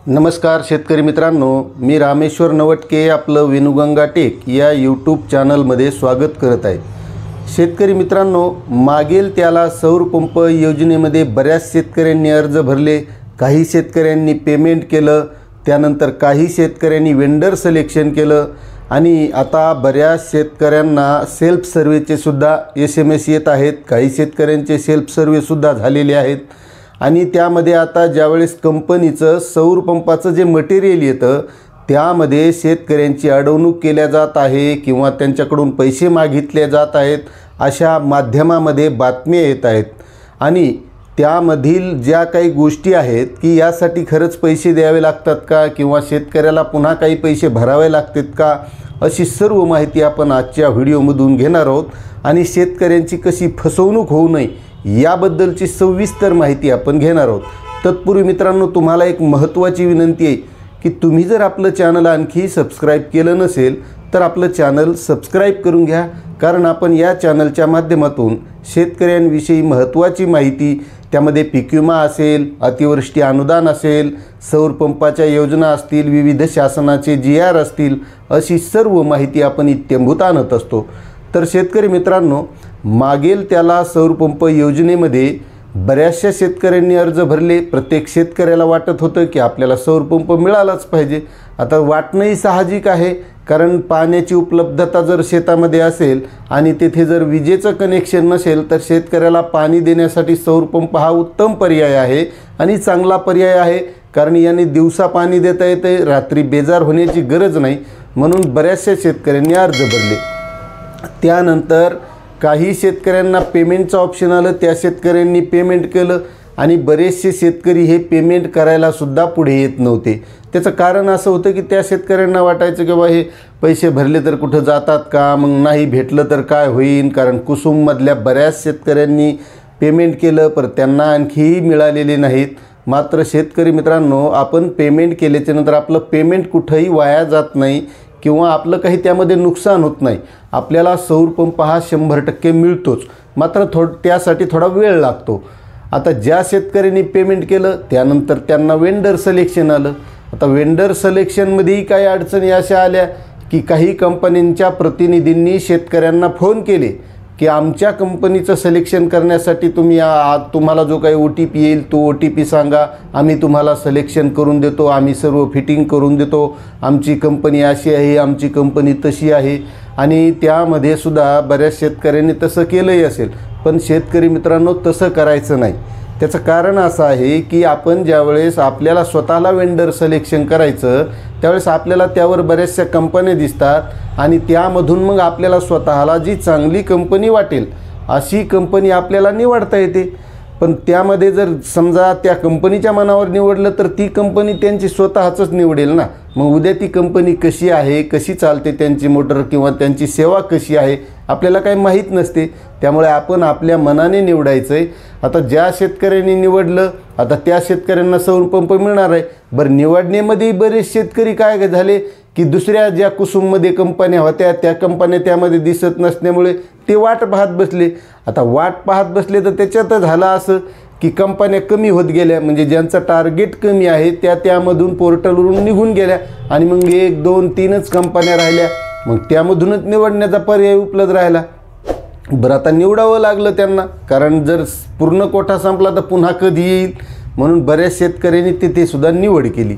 नमस्कार शेतकरी मित्रांनो, मी रामेश्वर नवटके आपलं वेणुगंगा टेक या यूट्यूब चॅनलमध्ये स्वागत करत आहे। शेतकरी मित्रांनो, मागेल त्याला सौर पंप योजनेमध्ये बऱ्याच शेतकऱ्यांनी अर्ज भरले, काही शेतकऱ्यांनी पेमेंट केलं, त्यानंतर काही शेतकऱ्यांनी वेंडर सिलेक्शन केलं आणि आता बऱ्याच शेतकऱ्यांना सेल्फ सर्वेचे सुद्धा SMS येत आहेत। काही शेतकऱ्यांचे सेल्फ सर्वे सुद्धा झालेले आहेत आणि त्यामध्ये आता ज्यावेळेस कंपनीचं सौर पंपाचं जे मटेरियल येतं त्यामध्ये शेतकऱ्यांची अडवणूक केल्या जात आहे किंवा त्यांच्याकडून पैसे मागितले जात आहेत, अशा माध्यमामध्ये बातम्या येत आहेत। आणि त्यामधील ज्या काही गोष्टी आहेत की यासाठी खरंच पैसे द्यावे लागतात का किंवा शेतकऱ्याला पुन्हा काही पैसे भरावे लागतात का, अशी सर्व माहिती आपण आजच्या व्हिडिओमधून घेणार आहोत आणि शेतकऱ्यांची कशी फसवणूक होऊ नये याबद्दलची सविस्तर माहिती आपण घेणार आहोत। तत्पूर्वी मित्रांनो, तुम्हाला एक महत्त्वाची विनंती आहे की तुम्ही जर आपलं चॅनल आणखी सबस्क्राईब केलं नसेल तर आपलं चॅनल सबस्क्राईब करून घ्या, कारण आपण या चॅनलच्या माध्यमातून शेतकऱ्यांविषयी महत्त्वाची माहिती, त्यामध्ये पीक विमा असेल, अतिवृष्टी अनुदान असेल, सौर पंपाच्या योजना असतील, विविध शासनाचे GR असतील, अशी सर्व माहिती आपण इत्थंभूत आणत असतो। तर शेतकरी मित्रांनो, मागेल त्याला सौर पंप योजनेमध्ये बऱ्याचशा शेतकऱ्यांनी अर्ज भरले। प्रत्येक शेतकऱ्याला वाटत होतं की आपल्याला सौर पंप मिळालाच पाहिजे। आता वाटणंही साहजिक आहे, कारण पाण्याची उपलब्धता जर शेतामध्ये असेल आणि तेथे जर विजेचं कनेक्शन नसेल तर शेतकऱ्याला पाणी देण्यासाठी सौर पंप हा उत्तम पर्याय आहे आणि चांगला पर्याय आहे, कारण याने दिवसा पाणी देता येते, रात्री बेजार होण्याची गरज नाही। म्हणून बऱ्याचशा शेतकऱ्यांनी अर्ज भरले। त्यानंतर काही शेतकऱ्यांना पेमेंटचं ऑप्शन आलं, त्या शेतकऱ्यांनी पेमेंट केलं आणि बरेचसे शेतकरी हे पेमेंट करायला सुद्धा पुढे येत नव्हते। त्याचं कारण असं होतं की त्या शेतकऱ्यांना वाटायचं की बाबा हे पैसे भरले तर कुठं जातात का, मग नाही भेटलं तर काय होईल, कारण कुसुममधल्या बऱ्याच शेतकऱ्यांनी पेमेंट केलं पण त्यांना आणखीही मिळालेले नाहीत। मात्र शेतकरी मित्रांनो, आपण पेमेंट केल्याच्यानंतर आपलं पेमेंट कुठंही वाया जात नाही किंवा आपलं काही त्यामध्ये नुकसान होत नाही। आपल्याला सौर पंप हा 100% मिळतोच, मात्र त्यासाठी थोडा वेळ लागतो। आता ज्या शेतकऱ्यांनी पेमेंट केलं त्यानंतर त्यांना वेंडर सिलेक्शन आलं। आता वेंडर सिलेक्शनमध्येही काही अडचणी अशा आल्या की काही कंपन्यांच्या प्रतिनिधींनी शेतकऱ्यांना फोन केले की आमच्या कंपनीचं सिलेक्शन करण्यासाठी तुम्हाला जो काही OTP येईल तो OTP सांगा, आम्ही तुम्हाला सिलेक्शन करून देतो, आम्ही सर्व फिटिंग करून देतो, आमची कंपनी अशी आहे, आमची कंपनी तशी आहे। आणि त्यामध्ये सुद्धा बऱ्याच शेतकऱ्यांनी तसं केलंही असेल, पण शेतकरी मित्रांनो तसं करायचं नाही। त्याचं कारण असं आहे की आपण ज्यावेळेस आपल्याला स्वतःला वेंडर सिलेक्शन करायचं त्यावेळेस आपल्याला त्यावर बऱ्याचशा कंपन्या दिसतात आणि त्यामधून मग आपल्याला स्वतःला जी चांगली कंपनी वाटेल अशी कंपनी आपल्याला निवडता येते। पण त्यामध्ये जर समजा त्या कंपनीच्या मनावर निवडलं तर ती कंपनी त्यांची स्वतःचंच निवडेल ना, मग उद्या ती कंपनी कशी आहे, कशी चालते, त्यांची मोटर किंवा त्यांची सेवा कशी आहे आपल्याला काही माहीत नसते। त्यामुळे आपण आपल्या मनाने निवडायचं आहे। आता ज्या शेतकऱ्यांनी निवडलं आता त्या शेतकऱ्यांना सौर पंप मिळणार आहे। बरं, निवडण्यामध्ये बरेच शेतकरी काय झाले की दुसऱ्या ज्या कुसुममध्ये कंपन्या होत्या त्या कंपन्या त्यामध्ये दिसत नसल्यामुळे ते वाट पाहत बसले। आता वाट पाहत बसले तर त्याच्यात झालं असं की कंपन्या कमी होत गेल्या, म्हणजे ज्यांचं टार्गेट कमी आहे त्यामधून पोर्टलवरून निघून गेल्या आणि मग 1, 2, 3च कंपन्या राहिल्या, मग त्यामधूनच निवडण्याचा पर्याय उपलब्ध राहिला। बरं, आता निवडावं लागलं त्यांना, कारण जर पूर्ण कोठा संपला तर पुन्हा कधी येईल, म्हणून बऱ्याच शेतकऱ्यांनी तिथे सुद्धा निवड केली।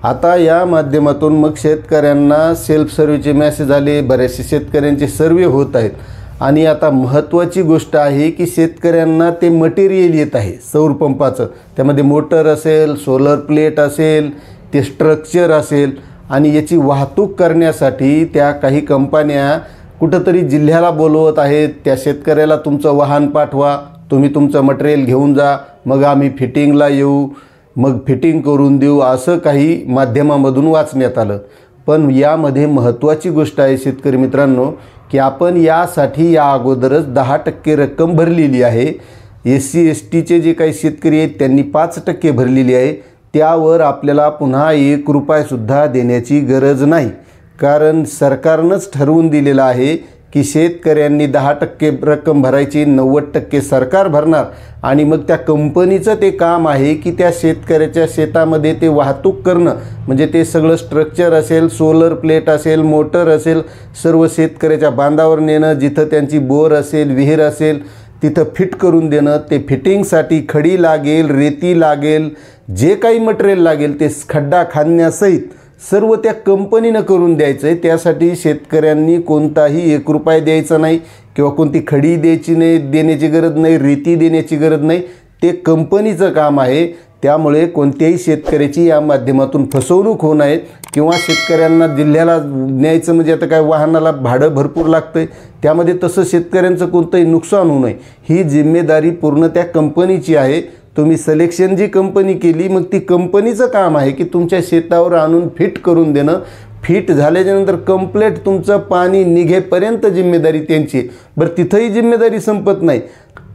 आता या माध्यमातून मग शेतकऱ्यांना सेल्फ सर्वेचे मेसेज आले, बऱ्याचशा शेतकऱ्यांचे सर्वे होत आहेत आणि आता महत्त्वाची गोष्ट आहे की शेतकऱ्यांना ते मटेरियल येत आहे सौर पंपाचं, त्यामध्ये मोटर असेल, सोलर प्लेट असेल, ते स्ट्रक्चर असेल आणि याची वाहतूक करण्यासाठी त्या काही कंपन्या कुठंतरी जिल्ह्याला बोलवत आहेत, त्या शेतकऱ्याला तुमचं वाहन पाठवा, तुम्ही तुमचं मटेरियल घेऊन जा, मग आम्ही फिटिंगला येऊ, मग फिटिंग करून देऊ, असं काही माध्यमामधून वाचण्यात आलं। पण यामध्ये महत्त्वाची गोष्ट आहे शेतकरी मित्रांनो की आपण यासाठी या अगोदरच 10% रक्कम भरलेली आहे। SC STचे जे काही शेतकरी आहेत त्यांनी 5% भरलेली आहे, त्यावर आपल्याला पुन्हा 1 रुपयासुद्धा देण्याची गरज नाही, कारण सरकारनंच ठरवून दिलेलं आहे की शेतकऱ्यांनी 10% रक्कम भरायची, 90% सरकार भरणार आणि मग त्या कंपनीचं ते काम आहे की त्या शेतकऱ्याच्या शेतामध्ये ते वाहतूक करणं, म्हणजे ते सगळं स्ट्रक्चर असेल, सोलर प्लेट असेल, मोटर असेल, सर्व शेतकऱ्याच्या बांधावर नेणं, जिथं त्यांची बोर असेल, विहीर असेल तिथं फिट करून देणं, ते फिटिंगसाठी खडी लागेल, रेती लागेल, जे काही मटेरियल लागेल ते खड्डा खांदण्यासहित सर्व त्या कंपनीनं करून द्यायचं आहे। त्यासाठी शेतकऱ्यांनी कोणताही 1 रुपया द्यायचा नाही किंवा कोणती खडी देण्याची गरज नाही, रेती देण्याची गरज नाही, ते कंपनीचं काम आहे। त्यामुळे कोणत्याही शेतकऱ्याची या माध्यमातून फसवणूक होऊ नये किंवा शेतकऱ्यांना जिल्ह्याला न्यायचं म्हणजे आता काय वाहनाला भाडं भरपूर लागतं आहे, त्यामध्ये तसं शेतकऱ्यांचं कोणतंही नुकसान होऊ नये, ही जिम्मेदारी पूर्ण त्या कंपनीची आहे। तुम्ही सिलेक्शन जी कंपनी केली मग ती कंपनीचं काम आहे की तुमच्या शेतावर आणून फिट करून देणं, फिट झाल्याच्यानंतर कंप्लीट तुमचं पाणी निघेपर्यंत जिम्मेदारी त्यांची। बरं तिथंही जिम्मेदारी संपत नाही,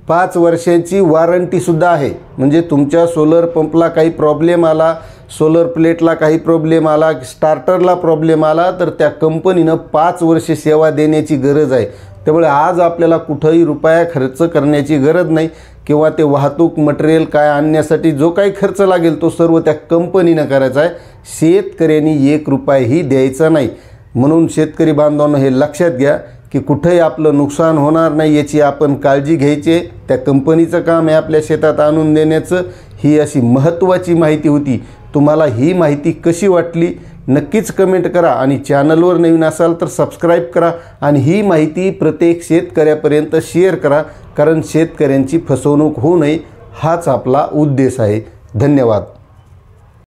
5 वर्षांची वॉरंटीसुद्धा आहे। म्हणजे तुमच्या सोलर पंपला काही प्रॉब्लेम आला, सोलर प्लेटला काही प्रॉब्लेम आला, स्टार्टरला प्रॉब्लेम आला तर त्या कंपनीनं 5 वर्ष सेवा देण्याची गरज आहे। त्यामुळे आज आपल्याला कुठंही रुपया खर्च करण्याची गरज नाही किंवा ते वाहतूक मटेरियल काय आणण्यासाठी जो काही खर्च लागेल तो सर्व त्या कंपनीनं करायचा आहे, शेतकऱ्यांनी 1 रुपयाही द्यायचा नाही। म्हणून शेतकरी बांधवांनो हे लक्षात घ्या की कुठेही आपलं नुकसान होणार नाही याची आपण काळजी घ्यायची। त्या कंपनीचं काम आहे आपल्या शेतात आणून देण्याचं। ही अशी महत्त्वाची माहिती होती। तुम्हाला ही माहिती कशी वाटली नक्कीच कमेंट करा आणि चॅनलवर नवीन असाल तर सबस्क्राईब करा आणि ही माहिती प्रत्येक शेतकऱ्यापर्यंत शेअर करा, कारण शेतकऱ्यांची फसवणूक होऊ नये हाच आपला उद्देश आहे। धन्यवाद।